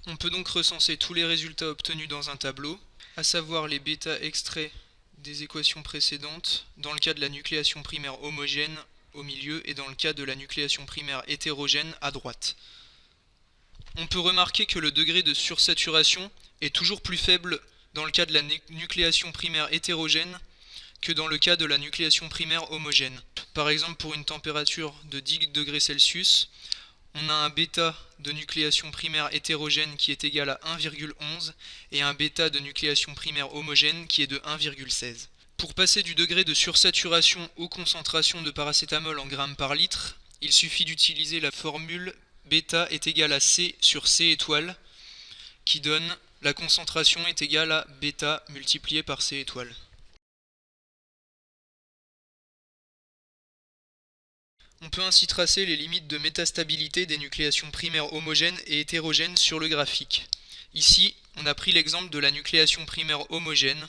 On peut donc recenser tous les résultats obtenus dans un tableau, à savoir les bêta extraits des équations précédentes, dans le cas de la nucléation primaire homogène au milieu et dans le cas de la nucléation primaire hétérogène à droite. On peut remarquer que le degré de sursaturation est toujours plus faible dans le cas de la nucléation primaire hétérogène que dans le cas de la nucléation primaire homogène. Par exemple, pour une température de 10 degrés Celsius, on a un bêta de nucléation primaire hétérogène qui est égal à 1,11 et un bêta de nucléation primaire homogène qui est de 1,16. Pour passer du degré de sursaturation aux concentrations de paracétamol en grammes par litre, il suffit d'utiliser la formule bêta est égal à C sur C étoile, qui donne la concentration est égale à bêta multiplié par C étoile. On peut ainsi tracer les limites de métastabilité des nucléations primaires homogènes et hétérogènes sur le graphique. Ici, on a pris l'exemple de la nucléation primaire homogène,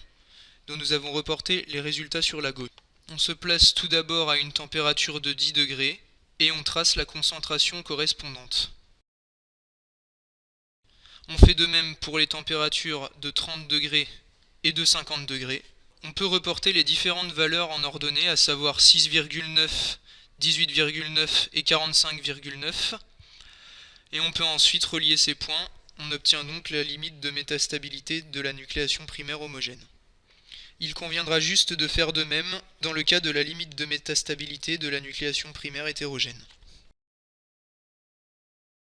dont nous avons reporté les résultats sur la gauche. On se place tout d'abord à une température de 10 degrés, et on trace la concentration correspondante. On fait de même pour les températures de 30 degrés et de 50 degrés. On peut reporter les différentes valeurs en ordonnée, à savoir 6,9, 18,9 et 45,9. Et on peut ensuite relier ces points. On obtient donc la limite de métastabilité de la nucléation primaire homogène. Il conviendra juste de faire de même dans le cas de la limite de métastabilité de la nucléation primaire hétérogène.